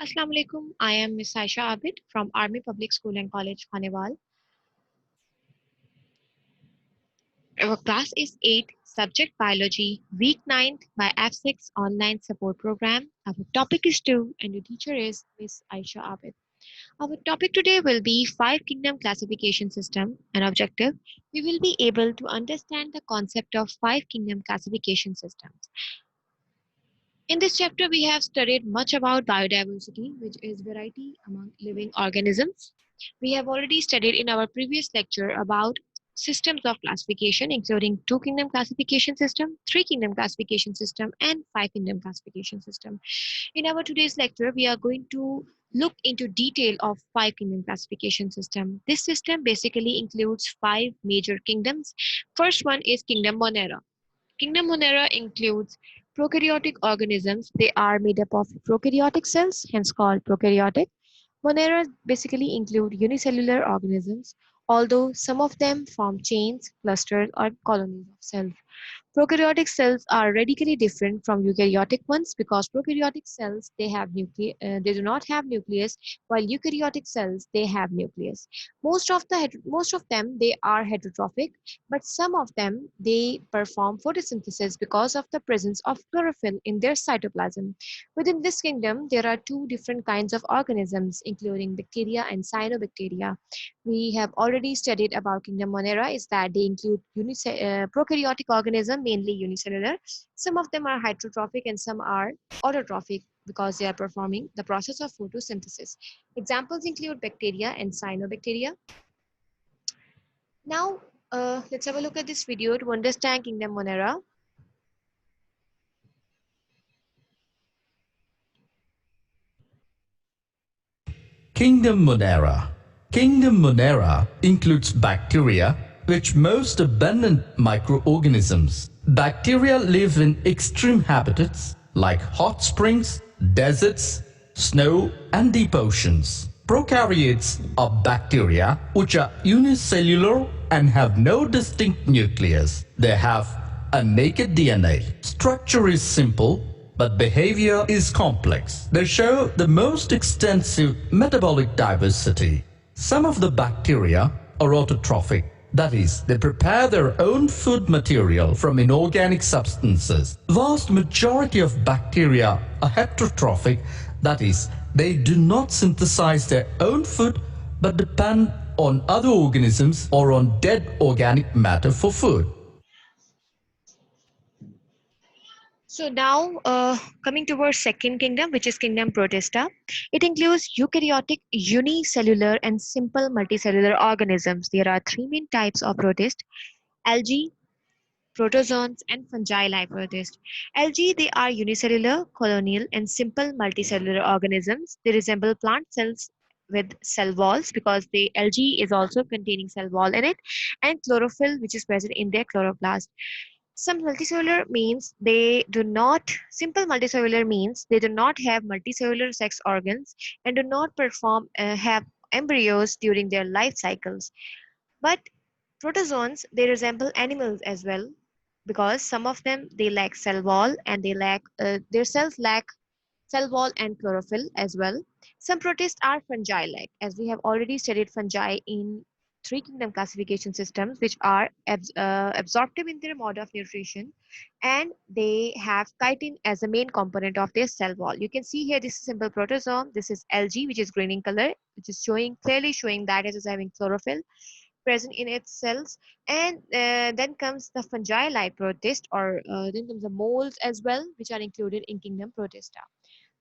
Assalamu alaikum. I am Miss Aisha Abid from Army Public School and College, Khanewal. Our class is 8, subject biology, week 9 by F6 online support program. Our topic is 2 and your teacher is Miss Aisha Abid. Our topic today will be 5 kingdom classification system and objective. We will be able to understand the concept of 5 kingdom classification systems. In this chapter, we have studied much about biodiversity, which is variety among living organisms. We have already studied in our previous lecture about systems of classification, including 2 kingdom classification system, 3 kingdom classification system, and 5 kingdom classification system. In our today's lecture, we are going to look into detail of 5 kingdom classification system. This system basically includes 5 major kingdoms. First one is kingdom Monera. Kingdom Monera includes prokaryotic organisms. They are made up of prokaryotic cells, hence called prokaryotic. Monera basically include unicellular organisms, although some of them form chains, clusters, or colonies of cells. Prokaryotic cells are radically different from eukaryotic ones because prokaryotic cells they do not have nucleus, while eukaryotic cells they have nucleus. Most of them they are heterotrophic, but some of them they perform photosynthesis because of the presence of chlorophyll in their cytoplasm. Within this kingdom, there are two different kinds of organisms, including bacteria and cyanobacteria. We have already studied about kingdom Monera is that they include prokaryotic organism, mainly unicellular. Some of them are heterotrophic and some are autotrophic because they are performing the process of photosynthesis. Examples include bacteria and cyanobacteria. Now, let's have a look at this video to understand kingdom Monera. Kingdom Monera. Kingdom Monera includes bacteria, which most abundant microorganisms. Bacteria live in extreme habitats like hot springs, deserts, snow, and deep oceans. Prokaryotes are bacteria which are unicellular and have no distinct nucleus. They have a naked DNA. Structure is simple, but behavior is complex. They show the most extensive metabolic diversity. Some of the bacteria are autotrophic, that is, they prepare their own food material from inorganic substances. Vast majority of bacteria are heterotrophic, that is, they do not synthesize their own food but depend on other organisms or on dead organic matter for food. So now, coming towards second kingdom, which is kingdom Protista, it includes eukaryotic, unicellular, and simple multicellular organisms. There are three main types of protist: algae, protozoans, and fungi like protist. Algae, they are unicellular, colonial, and simple multicellular organisms. They resemble plant cells with cell walls because the algae is also containing cell wall in it, and chlorophyll, which is present in their chloroplast. Some multicellular means they do not, simple multicellular means they do not have multicellular sex organs and do not have embryos during their life cycles. But protozoans, they resemble animals as well because some of them they lack cell wall and their cells lack cell wall and chlorophyll as well. Some protists are fungi-like, as we have already studied fungi in three kingdom classification systems, which are absorptive in their mode of nutrition, and they have chitin as a main component of their cell wall. You can see here this is simple protozoan. This is algae, which is green in color, which is clearly showing that it is having chlorophyll present in its cells. And then comes the fungi-like protist, or then comes the molds as well, which are included in kingdom Protista.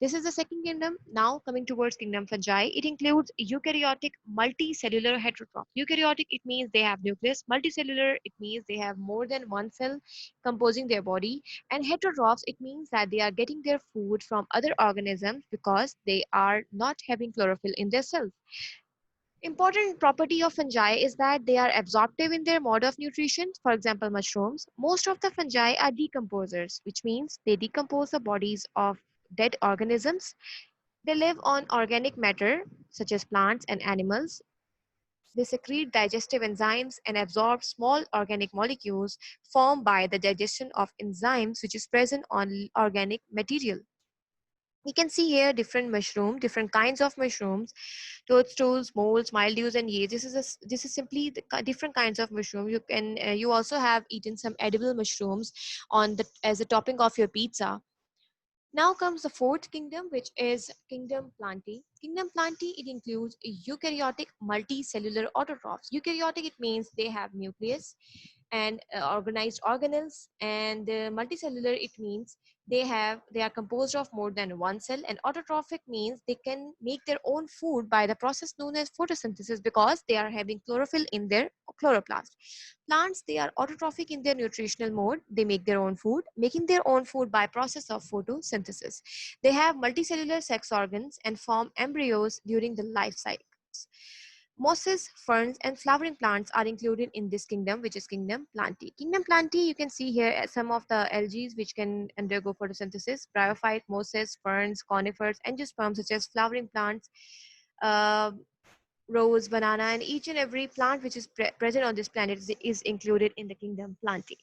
This is the second kingdom. Now coming towards kingdom fungi, it includes eukaryotic multicellular heterotroph. Eukaryotic, it means they have nucleus. Multicellular, it means they have more than one cell composing their body. And heterotrophs, it means that they are getting their food from other organisms because they are not having chlorophyll in their cells. Important property of fungi is that they are absorptive in their mode of nutrition. For example, mushrooms. Most of the fungi are decomposers, which means they decompose the bodies of dead organisms. They live on organic matter, such as plants and animals. They secrete digestive enzymes and absorb small organic molecules formed by the digestion of enzymes, which is present on organic material. You can see here different kinds of mushrooms, toadstools, molds, mildews, and yeast. This is simply the different kinds of mushroom. You also have eaten some edible mushrooms on the as a topping of your pizza. Now comes the fourth kingdom, which is kingdom plantae. Kingdom plantae, it includes eukaryotic multicellular autotrophs. Eukaryotic, it means they have nucleus and organized organelles, and multicellular, it means they are composed of more than one cell, and autotrophic means they can make their own food by the process known as photosynthesis because they are having chlorophyll in their chloroplast. Plants, they are autotrophic in their nutritional mode. They make their own food, making their own food by process of photosynthesis. They have multicellular sex organs and form embryos during the life cycles. Mosses, ferns, and flowering plants are included in this kingdom, which is kingdom plantae. Kingdom plantae, you can see here some of the algae which can undergo photosynthesis: bryophyte, mosses, ferns, conifers, angiosperms such as flowering plants, uh, rose, banana, and each and every plant which is present on this planet is included in the kingdom plantae.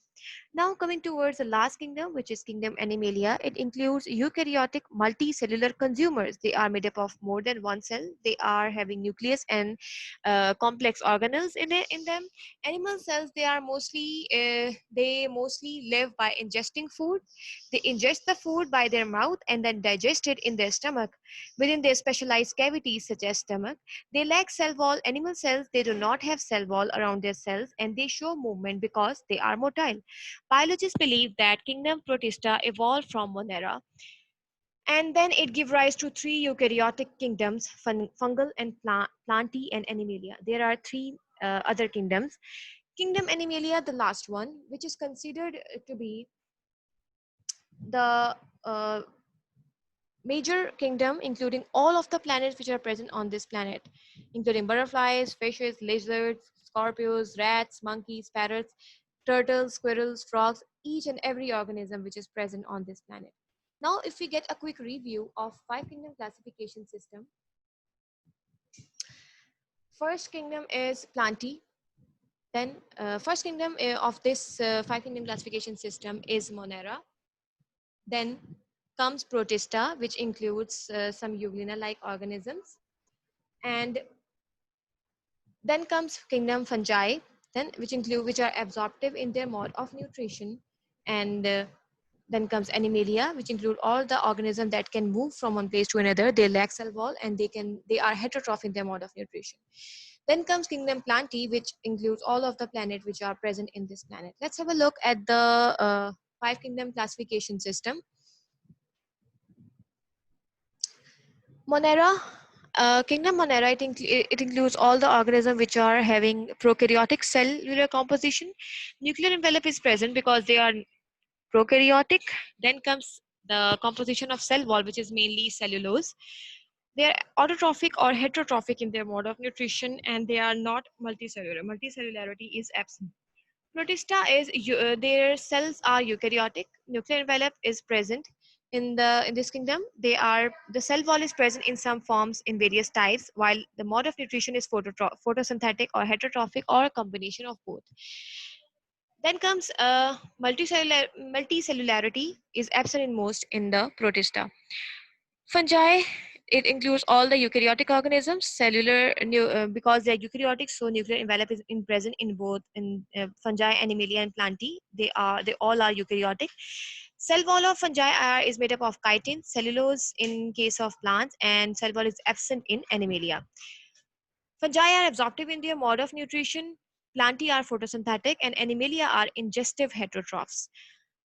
Now coming towards the last kingdom, which is kingdom Animalia, it includes eukaryotic multicellular consumers. They are made up of more than one cell. They are having nucleus and complex organelles in them. Animal cells, they mostly live by ingesting food. They ingest the food by their mouth and then digest it in their stomach within their specialized cavities such as stomach. They lack cell wall. Animal cells, they do not have cell wall around their cells, and they show movement because they are motile. Biologists believe that kingdom Protista evolved from Monera, and then it gave rise to three eukaryotic kingdoms: fungal and plantae and Animalia. There are three other kingdoms. Kingdom Animalia, the last one, which is considered to be the major kingdom, including all of the planets which are present on this planet, including butterflies, fishes, lizards, scorpions, rats, monkeys, parrots, turtles, squirrels, frogs, each and every organism which is present on this planet. Now, if we get a quick review of five kingdom classification system, first kingdom is Plantae. Then, first kingdom of this five kingdom classification system is Monera. Then comes Protista, which includes some Euglena-like organisms. And then comes kingdom Fungi, then which are absorptive in their mode of nutrition. And then comes Animalia, which include all the organisms that can move from one place to another. They lack cell wall and they are heterotroph in their mode of nutrition. Then comes kingdom Plantae, which includes all of the planets which are present in this planet. Let's have a look at the five kingdom classification system. Monera, kingdom Monera, it includes all the organisms which are having prokaryotic cellular composition. Nuclear envelope is present because they are prokaryotic. Then comes the composition of cell wall, which is mainly cellulose. They are autotrophic or heterotrophic in their mode of nutrition, and they are not multicellular. Multicellularity is absent. Protista is their cells are eukaryotic. Nuclear envelope is present in this kingdom. The cell wall is present in some forms in various types, while the mode of nutrition is photosynthetic or heterotrophic or a combination of both. Then comes multicellularity is absent in most in the Protista. Fungi, it includes all the eukaryotic organisms, because they are eukaryotic, so nuclear envelope is present in both in fungi, Animalia, and Plantae. They all are eukaryotic. Cell wall of fungi is made up of chitin, cellulose in case of plants, and cell wall is absent in Animalia. Fungi are absorptive in their mode of nutrition. Plantae are photosynthetic, and Animalia are ingestive heterotrophs.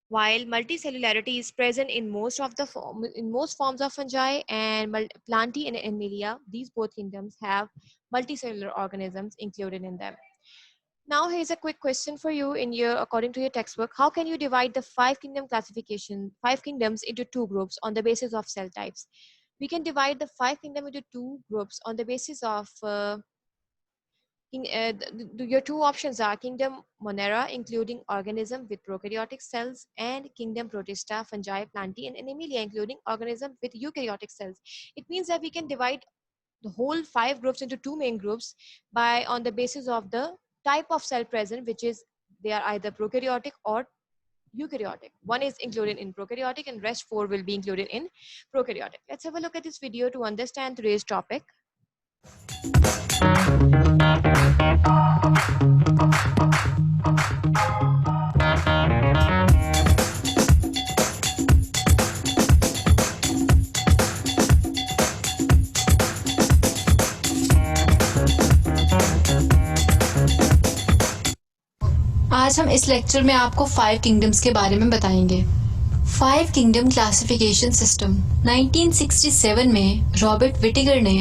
While multicellularity is present in most forms of fungi and Plantae and Animalia, these both kingdoms have multicellular organisms included in them. Now here's a quick question for you according to your textbook. How can you divide the five kingdoms into two groups on the basis of cell types? We can divide the five kingdom into two groups on the basis of your two options are kingdom Monera, including organism with prokaryotic cells, and kingdom Protista, fungi, Plantae, and Animalia, including organism with eukaryotic cells. It means that we can divide the whole five groups into two main groups by on the basis of the type of cell present, which is they are either prokaryotic or eukaryotic. One is included in prokaryotic and rest 4 will be included in prokaryotic. Let's have a look at this video to understand today's topic. आज हम इस lecture में आपको 5 kingdoms के बारे में बताएंगे। 5 kingdom classification system 1967 में रॉबर्ट विटिगर ने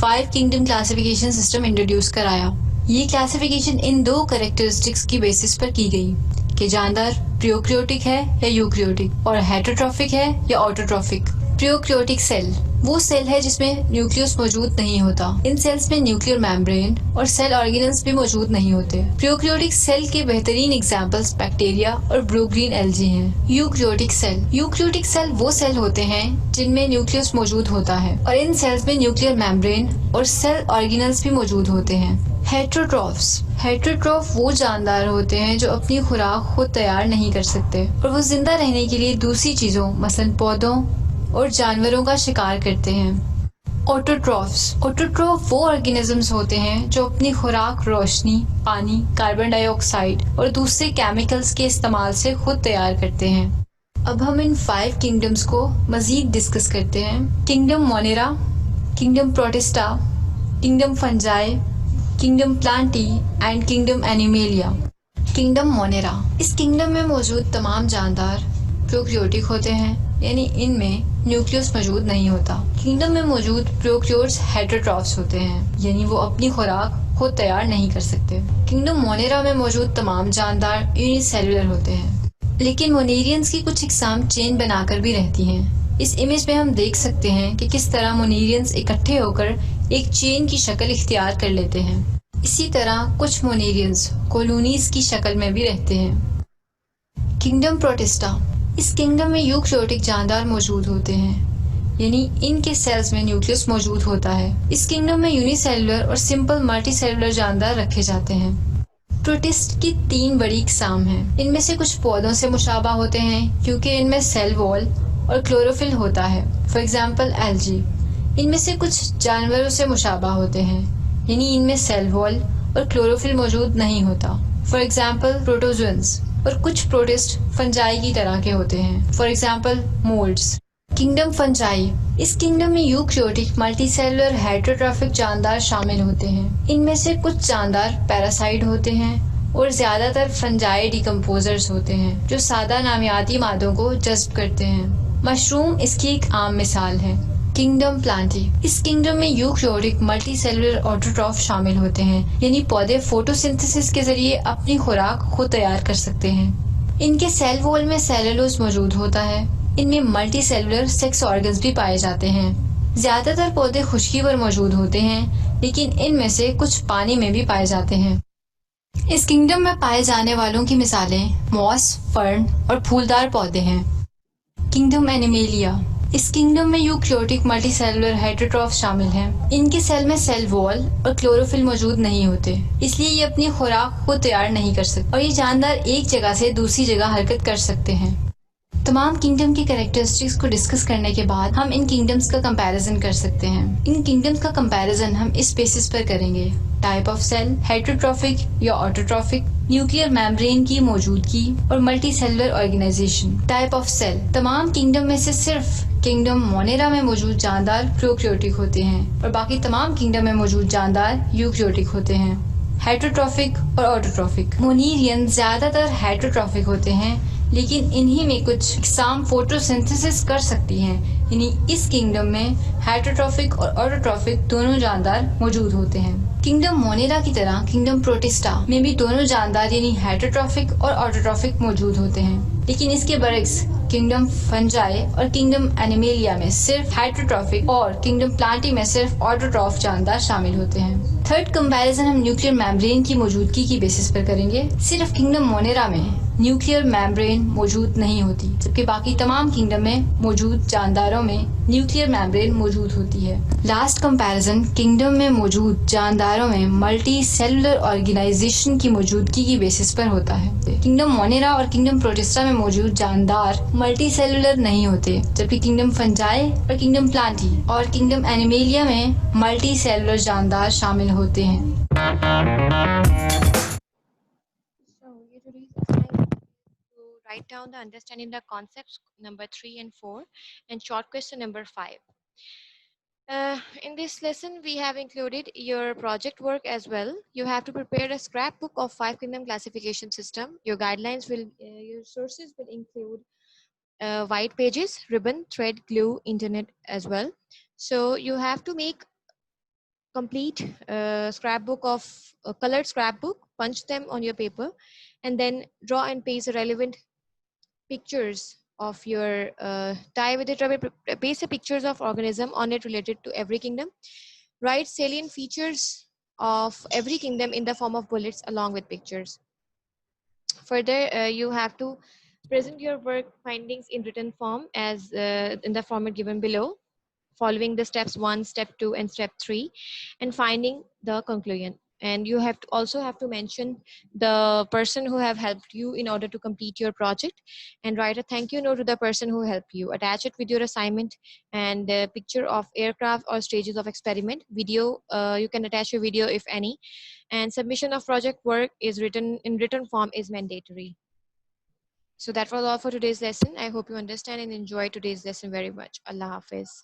5 किंगडम क्लासिफिकेशन सिस्टम इंट्रोड्यूस कराया। ये क्लासिफिकेशन इन 2 कैरेक्टरिस्टिक्स की बेसिस पर की गई कि जानदार प्रोकैरियोटिक है या यूकैरियोटिक और हेटेरोट्रॉफिक है या ऑटोट्रॉफिक। प्रोकैरियोटिक सेल वो सेल है जिसमें न्यूक्लियस मौजूद नहीं होता। इन सेल्स में न्यूक्लियर मेम्ब्रेन और सेल ऑर्गेनल्स भी मौजूद नहीं होते। प्रोकैरियोटिक सेल के बेहतरीन एग्जांपल्स बैक्टीरिया और ब्लू ग्रीन एल्गी हैं। यूकैरियोटिक सेल वो सेल होते हैं जिनमें न्यूक्लियस मौजूद होता है और इन सेल्स में न्यूक्लियर मेम्ब्रेन और सेल ऑर्गेनल्स भी मौजूद होते हैं। हेटेरोट्रॉफ वो जानदार होते हैं जो अपनी खुराक खुद तैयार नहीं कर सकते और वो जिंदा रहने के लिए दूसरी चीजों मसलन पौधों और जानवरों का शिकार करते हैं। ऑटोट्रॉफ वो ऑर्गेनिजम्स होते हैं जो अपनी खुराक रोशनी, पानी, कार्बन डाइऑक्साइड और दूसरे केमिकल्स के इस्तेमाल से खुद तैयार करते हैं। अब हम इन 5 किंगडम्स को मजीद डिस्कस करते हैं। Kingdom Monera, kingdom protista, kingdom fungi, kingdom Plantae and kingdom animalia. Kingdom Monera, इस किंगडम में मौजूद तमाम जानदार प्रोकैरियोटिक होते हैं, यानी इनमें न्यूक्लियस मौजूद नहीं होता। किंगडम में मौजूद प्रोकैरियोट्स हेटेरोट्रॉफ्स होते हैं, यानी वो अपनी खुराक खुद तैयार नहीं कर सकते। किंगडम मोनेरा में मौजूद तमाम जानदार यूनिसेलुलर होते हैं, लेकिन मोनेरियंस की कुछ इकसाम चेन बनाकर भी रहती हैं। इस इमेज में हम देख सकते हैं कि किस तरह मोनेरियंस इकट्ठे होकर एक चेन की शक्ल इख्तियार कर लेते हैं। इसी तरह कुछ मोनेरियंस कॉलोनीज की शक्ल में भी रहते हैं। किंगडम प्रोटिस्टा, इस किंगडम में यूकैरियोटिक जानदार मौजूद होते हैं, यानी इनके सेल्स में न्यूक्लियस मौजूद होता है। इस किंगडम में यूनिसेलुलर और सिंपल मल्टीसेलुलर जानदार रखे जाते हैं। प्रोटिस्ट की 3 बड़ी इकसाम हैं। इनमें से कुछ पौधों से मुशाबा होते हैं क्योंकि इनमें सेल वॉल और क्लोरोफिल होता है, फॉर एग्जाम्पल एल्गी। इनमें से कुछ जानवरों से मुशाबा होते हैं, यानी इनमें सेल वॉल और क्लोरोफिल मौजूद नहीं होता, फॉर एग्जाम्पल प्रोटोजोन्स। और कुछ प्रोटिस्ट फंजाई की तरह के होते हैं, for example moulds. Kingdom fungi, इस किंगडम में यूकैरियोटिक मल्टीसेलुलर हेटेरोट्रॉफिक जानदार शामिल होते हैं। इनमें से कुछ जानदार पैरासाइट होते हैं और ज्यादातर फंजाई डिकम्पोजर्स होते हैं जो सादा नामियाती मादों को जज्ब करते हैं। मशरूम इसकी एक आम मिसाल है। किंगडम प्लांटी, इस किंगडम में यूकैरियोटिक मल्टीसेलुलर ऑटोट्रॉफ शामिल होते हैं, यानी पौधे फोटोसिंथेसिस के जरिए अपनी खुराक खुद तैयार कर सकते हैं। इनके सेल वॉल में सेलुलोज मौजूद होता है। इनमें मल्टीसेलुलर सेक्स ऑर्गन्स भी पाए जाते हैं। ज्यादातर पौधे खुश्की पर मौजूद होते हैं, लेकिन इनमें से कुछ पानी में भी पाए जाते हैं। इस किंगडम में पाए जाने वालों की मिसालें मॉस, फर्न और फूलदार पौधे हैं। किंगडम एनिमेलिया, इस किंगडम में यूकैरियोटिक मल्टीसेलुलर हेटेरोट्रॉफ शामिल हैं। इनके सेल में सेल वॉल और क्लोरोफिल मौजूद नहीं होते, इसलिए ये अपनी खुराक खुद तैयार नहीं कर सकते और ये जानदार एक जगह से दूसरी जगह हरकत कर सकते हैं। तमाम किंगडम की कैरेक्टरिस्टिक्स को डिस्कस करने के बाद हम इन किंगडम्स का कंपैरिजन कर सकते हैं। इन किंगडम्स का कंपैरिजन हम इस बेसिस पर करेंगे: टाइप ऑफ सेल, हेटेरोट्रॉफिक या ऑटोट्रॉफिक, न्यूक्लियर मेम्ब्रेन की मौजूदगी और multicellular organisation. Type of cell, तमाम किंगडम में से सिर्फ किंगडम मोनेरा में मौजूद जानदार प्रोकैरियोटिक होते हैं और बाकी तमाम किंगडम में मौजूद जानदार यूकैरियोटिक होते हैं। हेटेरोट्रॉफिक और ऑटोट्रॉफिक, मोनेरियन ज्यादातर हेटेरोट्रॉफिक होते हैं, लेकिन इन्हीं में कुछ इकसाम फोटोसिंथेसिस कर सकती हैं, यानी इस किंगडम में हेटेरोट्रॉफिक और ऑटोट्रॉफिक दोनों जानदार मौजूद होते हैं। किंगडम मोनेरा की तरह किंगडम प्रोटिस्टा में भी दोनों जानदार यानी हेटेरोट्रॉफिक और ऑटोट्रॉफिक मौजूद होते हैं, लेकिन इसके बरक्स किंगडम फंजाई और किंगडम एनिमेलिया में सिर्फ हेटेरोट्रॉफिक और किंगडम प्लांटी में सिर्फ ऑटोट्रॉफ जानदार शामिल होते हैं। थर्ड कंपैरिजन हम न्यूक्लियर मेम्ब्रेन की मौजूदगी की बेसिस पर करेंगे। सिर्फ किंगडम मोनेरा में न्यूक्लियर मेम्ब्रेन मौजूद नहीं होती, जबकि बाकी तमाम किंगडम में मौजूद जानदारों में न्यूक्लियर मेम्ब्रेन मौजूद होती है। लास्ट कंपैरिजन किंगडम में मौजूद जानदारों में मल्टी सेलुलर ऑर्गेनाइजेशन की मौजूदगी की बेसिस पर होता है। किंगडम मोनेरा और किंगडम प्रोटिस्टा में मौजूद जानदार मल्टी सेलुलर नहीं होते, जबकि किंगडम फंजाई और किंगडम प्लांटी और किंगडम एनिमेलिया में मल्टी सेलुलर जानदार शामिल होते हैं। So, today's assignment is to write down the understanding the concepts number 3 and 4 and short question number 5. In this lesson, we have included your project work as well. You have to prepare a scrapbook of 5 kingdom classification system. Your guidelines will, your sources will include white pages, ribbon, thread, glue, internet as well. So you have to make complete scrapbook of colored scrapbook, punch them on your paper, and then draw and paste the relevant pictures of your tie with it rubber, paste the pictures of organism on it related to every kingdom. Write salient features of every kingdom in the form of bullets along with pictures. Further, you have to present your work findings in written form as in the format given below, following the steps 1, step 2, and step 3, and finding the conclusion. And you have to also have to mention the person who have helped you in order to complete your project, and write a thank you note to the person who helped you. Attach it with your assignment and a picture of aircraft or stages of experiment. Video, you can attach your video if any, and submission of project work is written in written form is mandatory. So that was all for today's lesson. I hope you understand and enjoy today's lesson very much. Allah Hafiz.